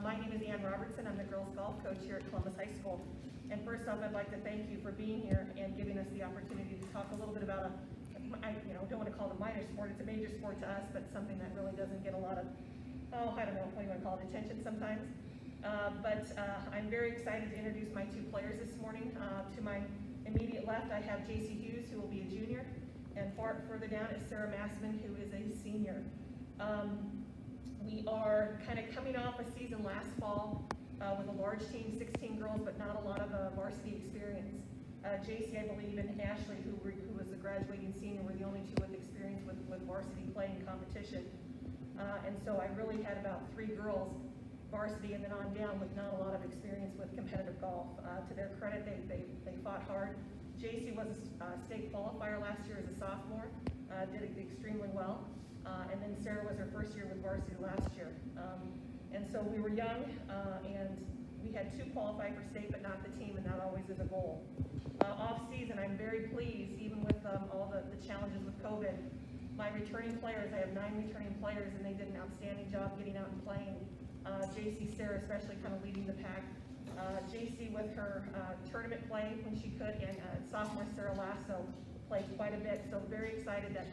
My name is Anne Robertson. I'm the girls golf coach here at Columbus High School. And first off, I'd like to thank you for being here and giving us the opportunity to talk a little bit about I don't want to call it a minor sport. It's a major sport to us, but something that really doesn't get a lot of, I don't know what you want to call it, attention sometimes. I'm very excited to introduce my two players this morning. To my immediate left, I have Jacey Hughes, who will be a junior, and further down is Sarah Massman, who is a senior. We are kind of coming off a season last fall with a large team, 16 girls, but not a lot of varsity experience. Jacey, I believe, and Ashley, who was the graduating senior, were the only two with experience with varsity play and competition. And so I really had about 3 girls varsity and then on down with not a lot of experience with competitive golf. To their credit, they fought hard. Jacey was a state qualifier last year as a sophomore, did extremely well. And then Sarah was her first year with varsity last year. And so we were young, and we had 2 qualify for state, but not the team, and that always is a goal. Off season, I'm very pleased, even with all the challenges with COVID. My returning players, I have 9 returning players, and they did an outstanding job getting out and playing. Jacey, Sarah especially kind of leading the pack. Jacey with her tournament play when she could, and sophomore Sarah Lasso played quite a bit, so very excited that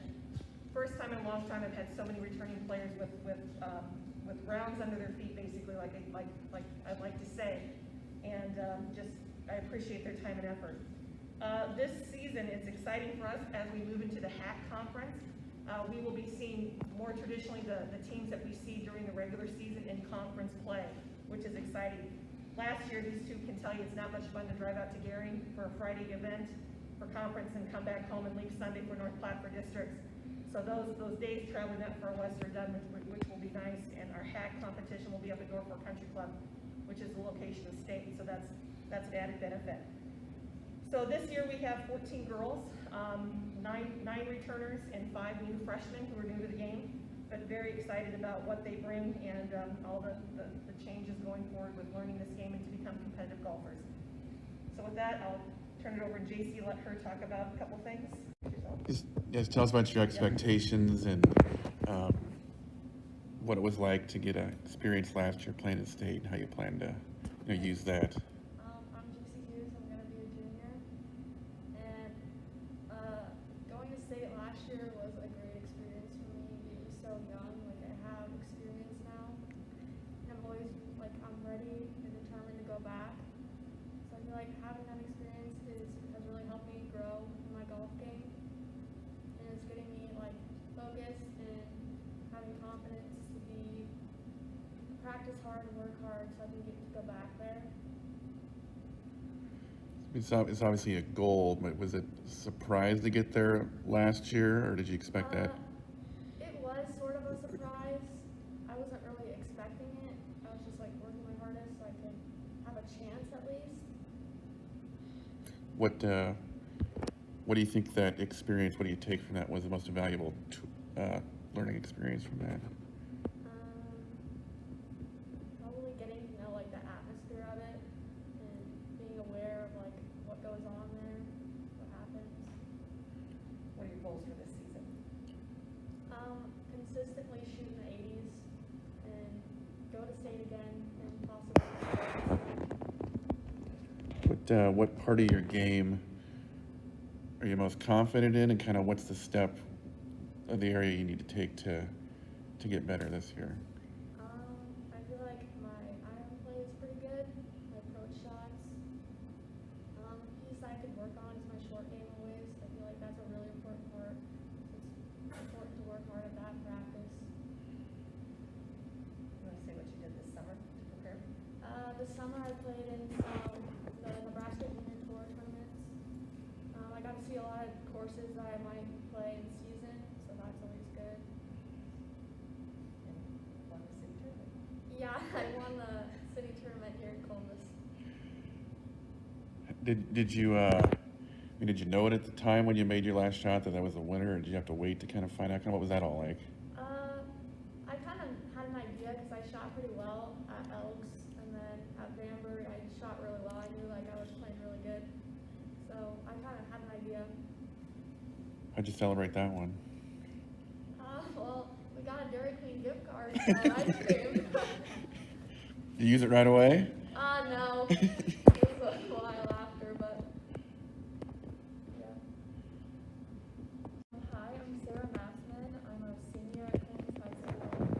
first time in a long time I've had so many returning players with rounds under their feet, basically, like I'd like to say, and I appreciate their time and effort. This season, it's exciting for us as we move into the HAC conference. We will be seeing more traditionally the teams that we see during the regular season in conference play, which is exciting. Last year, these two can tell you it's not much fun to drive out to Gering for a Friday event for conference and come back home and leave Sunday for North Platte for districts. So those days traveling up for West are done, which will be nice, and our HAC competition will be up at Norfolk Country Club, which is the location of state, so that's an added benefit. So this year we have 14 girls, 9 returners, and 5 new freshmen who are new to the game, but very excited about what they bring and all the changes going forward with learning this game and to become competitive golfers. So with that, I'll turn it over to Jacey, let her talk about a couple things. Just tell us about your expectations and what it was like to get experience last year playing in state and how you plan to use that. I'm Jacey Hughes. I'm going to be a junior. And going to state last year was a great experience for me being so young. Like, I have experience now. And I'm always, I'm ready and determined to go back. So I feel like having that experience has really helped me grow in my golf game. And it's getting me, focused and having confidence to practice hard and work hard so I can get to go back there. It's obviously a goal, but was it a surprise to get there last year, or did you expect that? It was sort of a surprise. I wasn't really expecting it. I was just working my hardest so I could have a chance at least. What do you think that experience, what do you take from that was the most valuable learning experience from that? Probably getting to know the atmosphere of it and being aware of what goes on there, what happens. What are your goals for this season? Consistently shoot in the 80s and go to state again and possibly. What part of your game are you most confident in, and kind of what's the step of the area you need to take to get better this year? I feel like my iron play is pretty good, my approach shots. Piece I could work on is my short game always. I feel like that's a really important part. It's important to work hard at that in practice. You want to say what you did this summer to prepare? This summer I played in the Nebraska Junior Tour tournaments. I got to see a lot of courses that I might play in season, so that's always good. And won the city tournament. Yeah, I won the city tournament here in Columbus. Did you did you know it at the time when you made your last shot that was the winner, or did you have to wait to kind of find out? What was that all like? I kind of had an idea because I shot pretty well at Elks, and then at Bamberg I shot really well. I knew I was playing really good, so I kind of had an idea. How'd you celebrate that one? Well, we got a Dairy Queen gift card, so ice cream. you use it right away? No. It was a while after, but yeah. Hi, I'm Sarah Massman. I'm a senior at Columbus High School.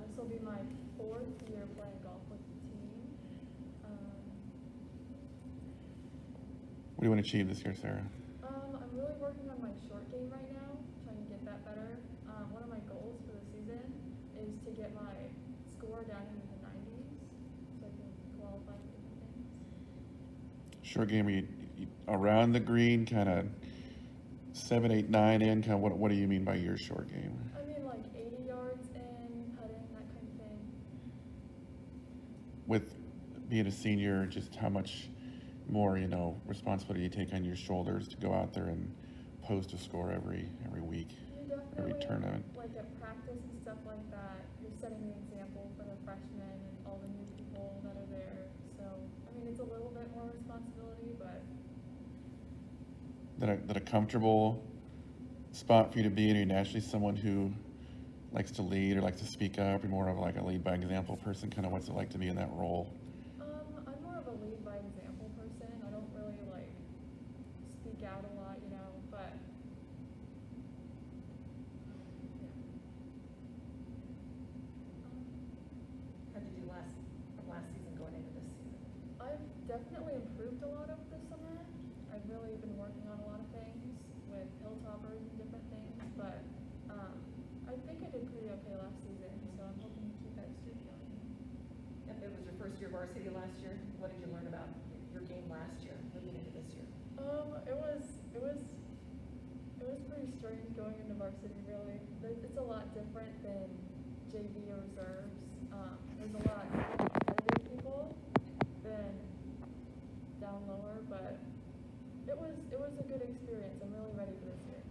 This will be my 4th year playing golf with the team. What do you want to achieve this year, Sarah? I'm really working on my short game right now, trying to get that better. One of my goals for the season is to get my score down into the 90s, so I can qualify for different things. Short game, are you around the green, kind of 7, 8, 9 in? Kind of what do you mean by your short game? I mean, like 80 yards in, putting, that kind of thing. With being a senior, just how much more, responsibility you take on your shoulders to go out there and post a score every week, You every definitely, tournament. like at practice and stuff like that, you're setting the example for the freshmen and all the new people that are there. So, I mean, it's a little bit more responsibility, but That a comfortable spot for you to be in? Are you naturally someone who likes to lead or likes to speak up, or more of like a lead by example person? Kind of what's it like to be in that role? I'm more of a lead by example person. I don't really like speak out a lot, but yeah. How'd you do from last season going into this season? I've definitely improved a lot over the summer. I've really been working on a lot of things with hilltoppers and different things, but I think I did pretty okay last season, so I'm hoping to keep that streak going. If it was your first year varsity last year, what did you learn about your game last year, moving into this year? It was pretty strange going into varsity, really. It's a lot different than JV or reserves. There's a lot more competitive people than down lower, but it was a good experience. I'm really ready for this year.